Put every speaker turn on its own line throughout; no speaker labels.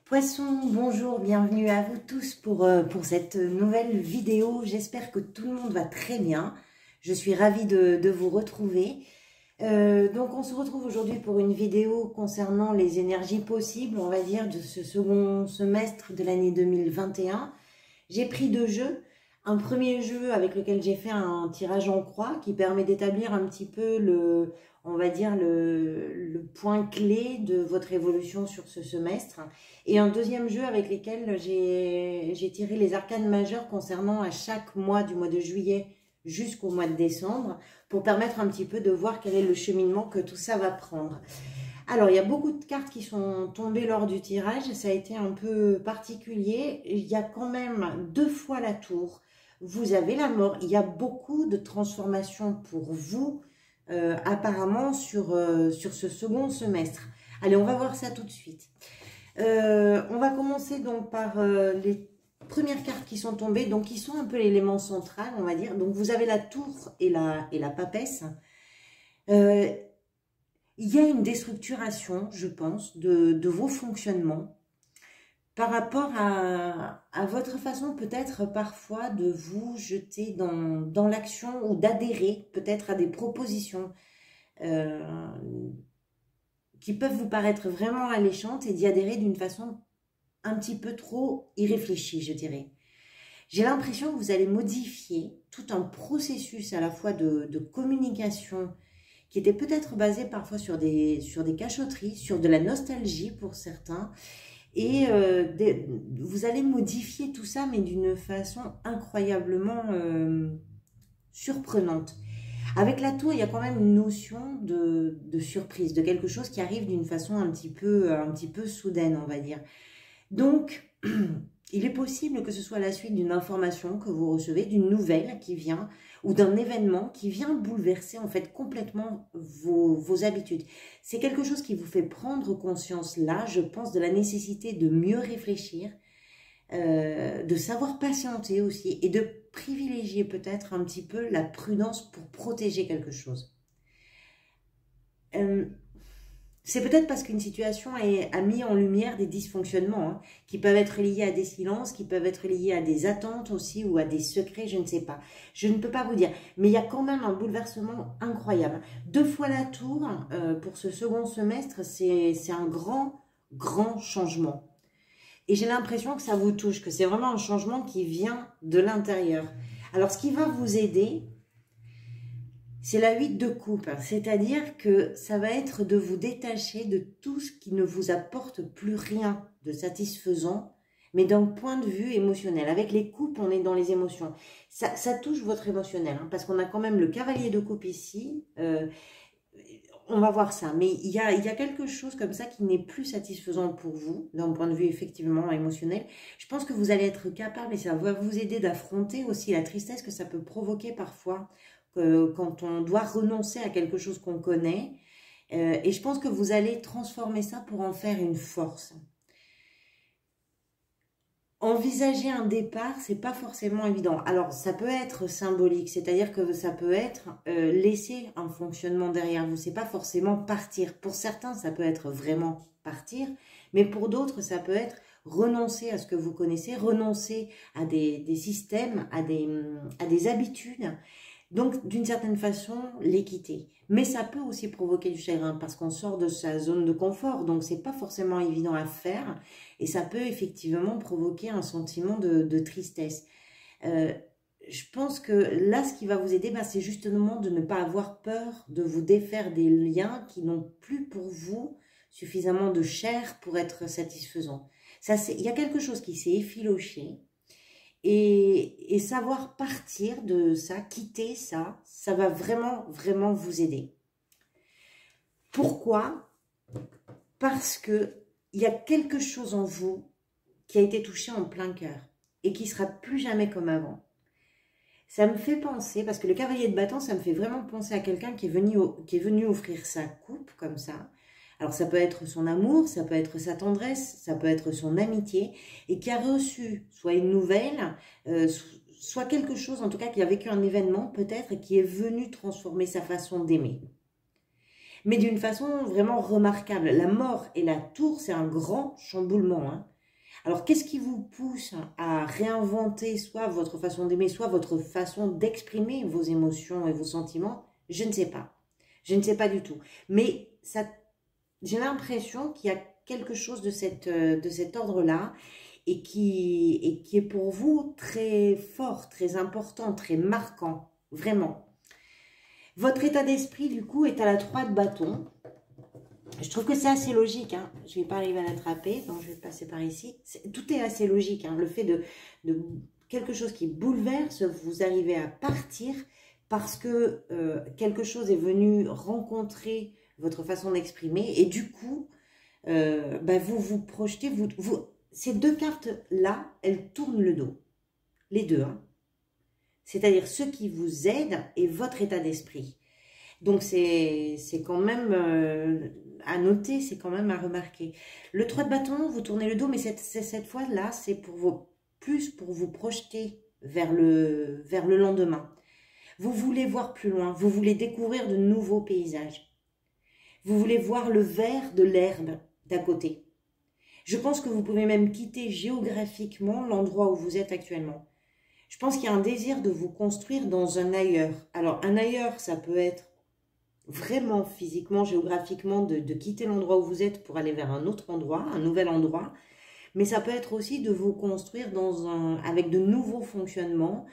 Poissons, bonjour, bienvenue à vous tous pour cette nouvelle vidéo. J'espère que tout le monde va très bien. Je suis ravie de vous retrouver. Donc on se retrouve aujourd'hui pour une vidéo concernant les énergies possibles, on va dire, de ce second semestre de l'année 2021. J'ai pris deux jeux. Un premier jeu avec lequel j'ai fait un tirage en croix qui permet d'établir un petit peu on va dire le point clé de votre évolution sur ce semestre. Et un deuxième jeu avec lequel j'ai tiré les arcanes majeures concernant à chaque mois du mois de juillet jusqu'au mois de décembre pour permettre un petit peu de voir quel est le cheminement que tout ça va prendre. Alors, il y a beaucoup de cartes qui sont tombées lors du tirage. Ça a été un peu particulier. Il y a quand même 2 fois la tour. Vous avez la mort. Il y a beaucoup de transformations pour vous, apparemment, sur ce second semestre. Allez, on va voir ça tout de suite. On va commencer donc par les premières cartes qui sont tombées, donc qui sont un peu l'élément central, on va dire. Donc, vous avez la tour et la papesse. Il y a une déstructuration, je pense, de vos fonctionnements par rapport à votre façon peut-être parfois de vous jeter dans l'action ou d'adhérer peut-être à des propositions qui peuvent vous paraître vraiment alléchantes et d'y adhérer d'une façon un petit peu trop irréfléchie, je dirais. J'ai l'impression que vous allez modifier tout un processus à la fois de communication qui était peut-être basé parfois sur des cachotteries, sur de la nostalgie pour certains. Et vous allez modifier tout ça, mais d'une façon incroyablement surprenante. Avec la tour, il y a quand même une notion de surprise, de quelque chose qui arrive d'une façon un petit peu soudaine, on va dire. Donc, il est possible que ce soit la suite d'une information que vous recevez, d'une nouvelle qui vient, ou d'un événement qui vient bouleverser en fait complètement vos habitudes. C'est quelque chose qui vous fait prendre conscience là, je pense, de la nécessité de mieux réfléchir, de savoir patienter aussi et de privilégier peut-être un petit peu la prudence pour protéger quelque chose. C'est peut-être parce qu'une situation a mis en lumière des dysfonctionnements qui peuvent être liés à des silences, qui peuvent être liés à des attentes aussi ou à des secrets, je ne sais pas. Je ne peux pas vous dire, mais il y a quand même un bouleversement incroyable. 2 fois la tour pour ce second semestre, c'est un grand changement. Et j'ai l'impression que ça vous touche, que c'est vraiment un changement qui vient de l'intérieur. Alors, ce qui va vous aider, c'est la 8 de coupe, c'est-à-dire que ça va être de vous détacher de tout ce qui ne vous apporte plus rien de satisfaisant, mais d'un point de vue émotionnel. Avec les coupes, on est dans les émotions. Ça touche votre émotionnel, parce qu'on a quand même le cavalier de coupe ici. On va voir ça, mais il y a quelque chose comme ça qui n'est plus satisfaisant pour vous, d'un point de vue effectivement émotionnel. Je pense que vous allez être capable, et ça va vous aider d'affronter aussi la tristesse que ça peut provoquer parfois, quand on doit renoncer à quelque chose qu'on connaît. Et je pense que vous allez transformer ça pour en faire une force. Envisager un départ, c'est pas forcément évident. Alors, ça peut être symbolique, c'est-à-dire que ça peut être laisser un fonctionnement derrière vous. C'est pas forcément partir. Pour certains, ça peut être vraiment partir, mais pour d'autres, ça peut être renoncer à ce que vous connaissez, renoncer à des systèmes, à des habitudes. Donc, d'une certaine façon, les quitter. Mais ça peut aussi provoquer du chagrin parce qu'on sort de sa zone de confort. Donc, c'est pas forcément évident à faire. Et ça peut effectivement provoquer un sentiment de tristesse. Je pense que là, ce qui va vous aider, c'est justement de ne pas avoir peur de vous défaire des liens qui n'ont plus pour vous suffisamment de chair pour être satisfaisants. Il y a quelque chose qui s'est effiloché. Et savoir partir de ça, quitter ça, ça va vraiment vous aider. Pourquoi? Parce que il y a quelque chose en vous qui a été touché en plein cœur et qui sera plus jamais comme avant. Ça me fait penser, parce que le cavalier de bâton, ça me fait vraiment penser à quelqu'un qui est venu offrir sa coupe comme ça. Alors, ça peut être son amour, ça peut être sa tendresse, ça peut être son amitié, et qui a reçu soit une nouvelle, soit quelque chose, en tout cas, qui a vécu un événement peut-être, et qui est venu transformer sa façon d'aimer. Mais d'une façon vraiment remarquable. La mort et la tour, c'est un grand chamboulement. Alors, qu'est-ce qui vous pousse à réinventer soit votre façon d'aimer, soit votre façon d'exprimer vos émotions et vos sentiments? Je ne sais pas. Je ne sais pas du tout. Mais ça, j'ai l'impression qu'il y a quelque chose de cet ordre-là et qui est pour vous très fort, très important, très marquant, vraiment. Votre état d'esprit, du coup, est à la 3 de bâton. Je trouve que c'est assez logique, hein. Je ne vais pas arriver à l'attraper, donc je vais passer par ici. Tout est assez logique, hein. Le fait de quelque chose qui bouleverse, vous arrivez à partir parce que quelque chose est venu rencontrer votre façon d'exprimer et du coup, vous vous projetez, ces deux cartes-là, elles tournent le dos, les deux, hein. C'est-à-dire ce qui vous aide et votre état d'esprit. Donc, c'est quand même à noter, c'est quand même à remarquer. Le 3 de bâton, vous tournez le dos, mais cette fois-là, c'est plus pour vous projeter vers le lendemain. Vous voulez voir plus loin, vous voulez découvrir de nouveaux paysages. Vous voulez voir le vert de l'herbe d'à côté. Je pense que vous pouvez même quitter géographiquement l'endroit où vous êtes actuellement. Je pense qu'il y a un désir de vous construire dans un ailleurs. Alors, un ailleurs, ça peut être vraiment physiquement, géographiquement, de quitter l'endroit où vous êtes pour aller vers un autre endroit, un nouvel endroit. Mais ça peut être aussi de vous construire avec de nouveaux fonctionnements,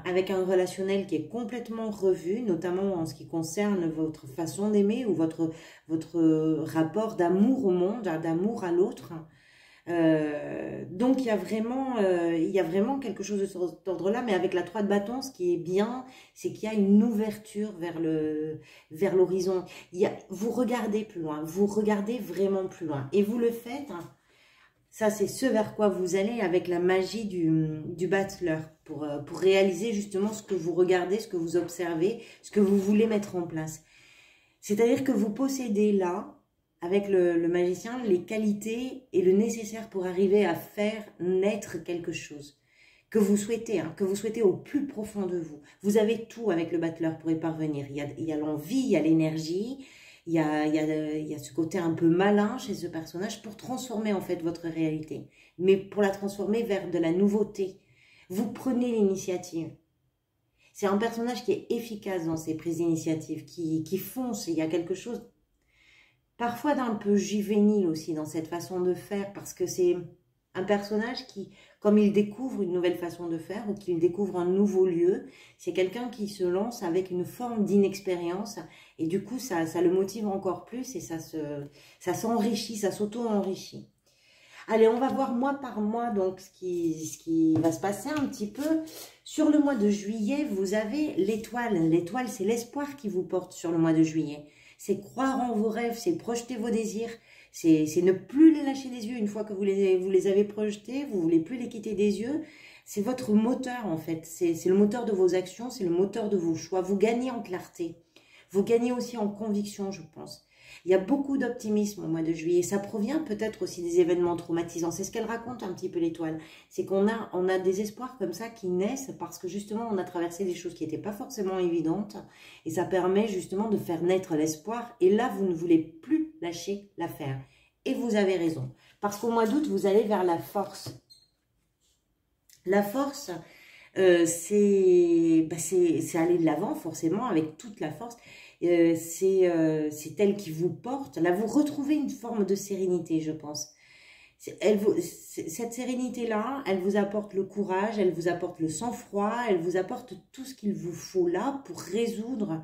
avec un relationnel qui est complètement revu, notamment en ce qui concerne votre façon d'aimer ou votre rapport d'amour au monde, d'amour à l'autre. Donc il y a vraiment quelque chose de cet ordre-là, mais avec la 3 de bâton, ce qui est bien, c'est qu'il y a une ouverture vers l'horizon. Vous regardez plus loin, vous regardez vraiment plus loin, et vous le faites, hein. Ça, c'est ce vers quoi vous allez avec la magie du battleur pour réaliser justement ce que vous regardez, ce que vous observez, ce que vous voulez mettre en place. C'est-à-dire que vous possédez là, avec le magicien, les qualités et le nécessaire pour arriver à faire naître quelque chose que vous souhaitez, hein, que vous souhaitez au plus profond de vous. Vous avez tout avec le battleur pour y parvenir. Il y a l'envie, il y a l'énergie, il y a ce côté un peu malin chez ce personnage pour transformer en fait votre réalité. Mais pour la transformer vers de la nouveauté. Vous prenez l'initiative. C'est un personnage qui est efficace dans ses prises d'initiative, qui fonce. Il y a quelque chose parfois d'un peu juvénile aussi dans cette façon de faire, parce que c'est un personnage qui, comme il découvre une nouvelle façon de faire ou qu'il découvre un nouveau lieu, c'est quelqu'un qui se lance avec une forme d'inexpérience et du coup ça le motive encore plus et ça s'enrichit, ça s'auto-enrichit. Allez, on va voir mois par mois donc ce qui va se passer un petit peu. Sur le mois de juillet, vous avez l'étoile. L'étoile, c'est l'espoir qui vous porte sur le mois de juillet. C'est croire en vos rêves, c'est projeter vos désirs, c'est ne plus les lâcher des yeux une fois que vous les avez projetés, vous ne voulez plus les quitter des yeux. C'est votre moteur en fait, c'est le moteur de vos actions, c'est le moteur de vos choix. Vous gagnez en clarté, vous gagnez aussi en conviction, je pense. Il y a beaucoup d'optimisme au mois de juillet. Ça provient peut-être aussi des événements traumatisants. C'est ce qu'elle raconte un petit peu l'étoile. C'est qu'on a des espoirs comme ça qui naissent parce que justement on a traversé des choses qui n'étaient pas forcément évidentes. Et ça permet justement de faire naître l'espoir. Et là, vous ne voulez plus lâcher l'affaire. Et vous avez raison. Parce qu'au mois d'août, vous allez vers la force. La force, c'est aller de l'avant forcément avec toute la force. C'est elle qui vous porte. Là, vous retrouvez une forme de sérénité, je pense. Cette sérénité-là, elle vous apporte le courage, elle vous apporte le sang-froid, elle vous apporte tout ce qu'il vous faut là pour résoudre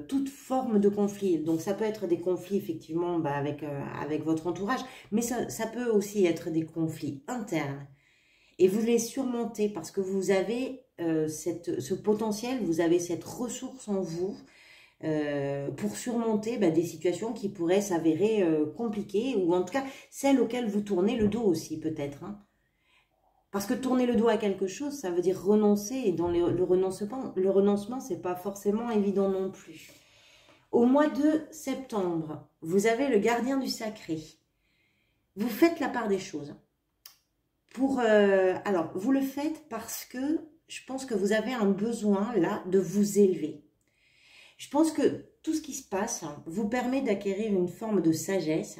toute forme de conflit. Donc, ça peut être des conflits, effectivement, avec votre entourage, mais ça peut aussi être des conflits internes. Et vous les surmontez parce que vous avez ce potentiel, vous avez cette ressource en vous, pour surmonter des situations qui pourraient s'avérer compliquées ou en tout cas celles auxquelles vous tournez le dos aussi peut-être. Hein. Parce que tourner le dos à quelque chose, ça veut dire renoncer et dans le renoncement, c'est pas forcément évident non plus. Au mois de septembre, vous avez le gardien du sacré. Vous faites la part des choses. Alors, vous le faites parce que je pense que vous avez un besoin là de vous élever. Je pense que tout ce qui se passe vous permet d'acquérir une forme de sagesse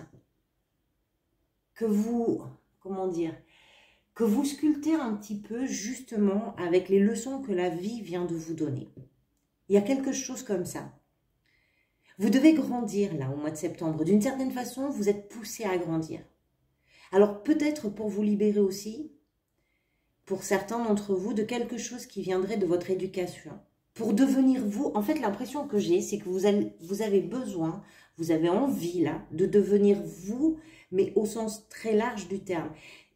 que vous comment dire, que vous sculptez un petit peu justement avec les leçons que la vie vient de vous donner. Il y a quelque chose comme ça. Vous devez grandir là au mois de septembre. D'une certaine façon, vous êtes poussé à grandir. Alors peut-être pour vous libérer aussi, pour certains d'entre vous, de quelque chose qui viendrait de votre éducation. Pour devenir vous, en fait l'impression que j'ai, c'est que vous avez besoin, vous avez envie là, de devenir vous, mais au sens très large du terme.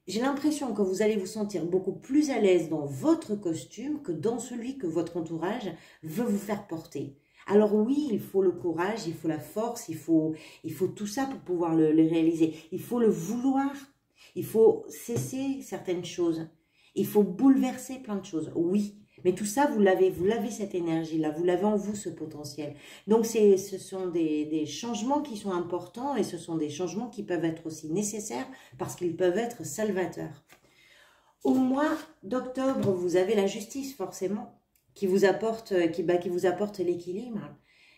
J'ai l'impression que vous allez vous sentir beaucoup plus à l'aise dans votre costume que dans celui que votre entourage veut vous faire porter. Alors oui, il faut le courage, il faut la force, il faut tout ça pour pouvoir le réaliser. Il faut le vouloir, il faut cesser certaines choses, il faut bouleverser plein de choses, oui. Mais tout ça, vous l'avez cette énergie-là, vous l'avez en vous, ce potentiel. Donc, ce sont des changements qui sont importants et ce sont des changements qui peuvent être aussi nécessaires parce qu'ils peuvent être salvateurs. Au mois d'octobre, vous avez la justice, forcément, qui vous apporte l'équilibre.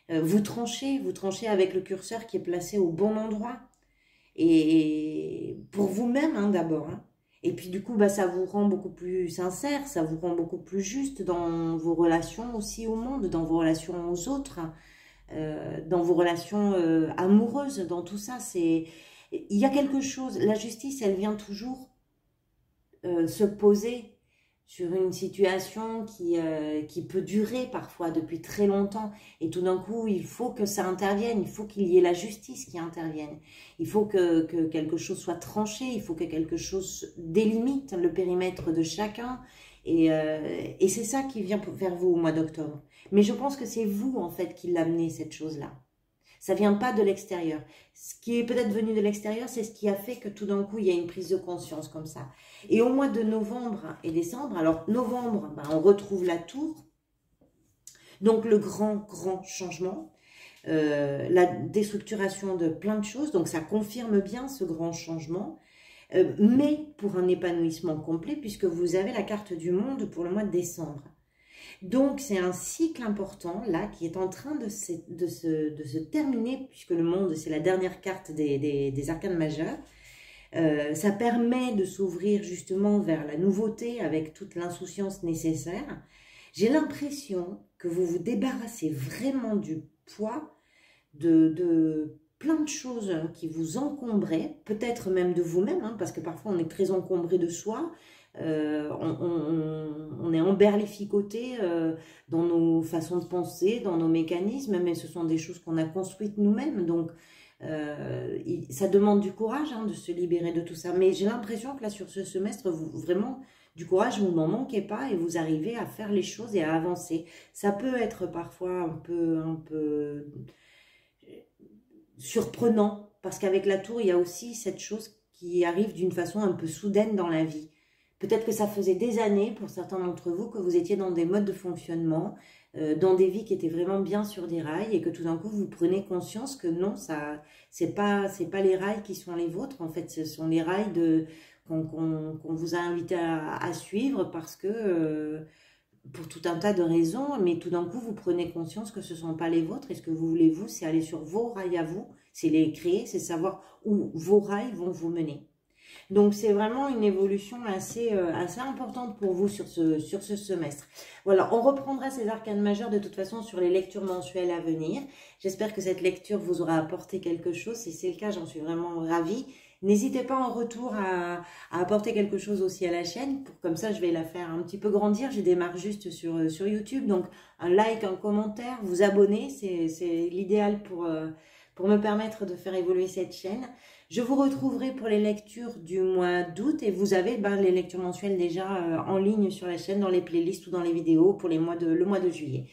Vous tranchez avec le curseur qui est placé au bon endroit. Et pour vous-même, hein, d'abord, hein. Et puis du coup, ça vous rend beaucoup plus sincère, ça vous rend beaucoup plus juste dans vos relations aussi au monde, dans vos relations aux autres, dans vos relations amoureuses, dans tout ça. Il y a quelque chose, la justice, elle vient toujours se poser sur une situation qui peut durer parfois depuis très longtemps. Et tout d'un coup, il faut que ça intervienne, il faut qu'il y ait la justice qui intervienne. Il faut que quelque chose soit tranché, il faut que quelque chose délimite le périmètre de chacun. Et c'est ça qui vient vers vous au mois d'octobre. Mais je pense que c'est vous, en fait, qui l'amenez, cette chose-là. Ça vient pas de l'extérieur. Ce qui est peut-être venu de l'extérieur, c'est ce qui a fait que tout d'un coup, il y a une prise de conscience comme ça. Et au mois de novembre et décembre, alors novembre, on retrouve la tour. Donc le grand changement, la déstructuration de plein de choses. Donc ça confirme bien ce grand changement. Mais pour un épanouissement complet, puisque vous avez la carte du monde pour le mois de décembre. Donc, c'est un cycle important, là, qui est en train de se terminer, puisque le monde, c'est la dernière carte des arcanes majeures. Ça permet de s'ouvrir justement vers la nouveauté avec toute l'insouciance nécessaire. J'ai l'impression que vous vous débarrassez vraiment du poids de plein de choses qui vous encombraient, peut-être même de vous-même, hein, parce que parfois on est très encombré de soi. On est emberlificoté dans nos façons de penser, dans nos mécanismes, mais ce sont des choses qu'on a construites nous-mêmes, donc ça demande du courage, hein, de se libérer de tout ça. Mais j'ai l'impression que là, sur ce semestre, vraiment, du courage, vous n'en manquez pas et vous arrivez à faire les choses et à avancer. Ça peut être parfois un peu surprenant, parce qu'avec la tour, il y a aussi cette chose qui arrive d'une façon un peu soudaine dans la vie. Peut-être que ça faisait des années, pour certains d'entre vous, que vous étiez dans des modes de fonctionnement, dans des vies qui étaient vraiment bien sur des rails, et que tout d'un coup, vous prenez conscience que non, c'est pas les rails qui sont les vôtres, en fait, ce sont les rails qu'on vous a invité à suivre, parce que, pour tout un tas de raisons, mais tout d'un coup, vous prenez conscience que ce ne sont pas les vôtres, et ce que vous voulez, vous, c'est aller sur vos rails à vous, c'est les créer, c'est savoir où vos rails vont vous mener. Donc, c'est vraiment une évolution assez importante pour vous sur ce semestre. Voilà, on reprendra ces arcanes majeures de toute façon sur les lectures mensuelles à venir. J'espère que cette lecture vous aura apporté quelque chose. Si c'est le cas, j'en suis vraiment ravie. N'hésitez pas en retour à apporter quelque chose aussi à la chaîne. Comme ça, je vais la faire un petit peu grandir. Je démarre juste sur YouTube. Donc, un like, un commentaire, vous abonner, c'est l'idéal pour me permettre de faire évoluer cette chaîne. Je vous retrouverai pour les lectures du mois d'août et vous avez les lectures mensuelles déjà en ligne sur la chaîne, dans les playlists ou dans les vidéos pour le mois de juillet.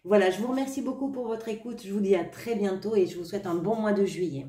Voilà, je vous remercie beaucoup pour votre écoute. Je vous dis à très bientôt et je vous souhaite un bon mois de juillet.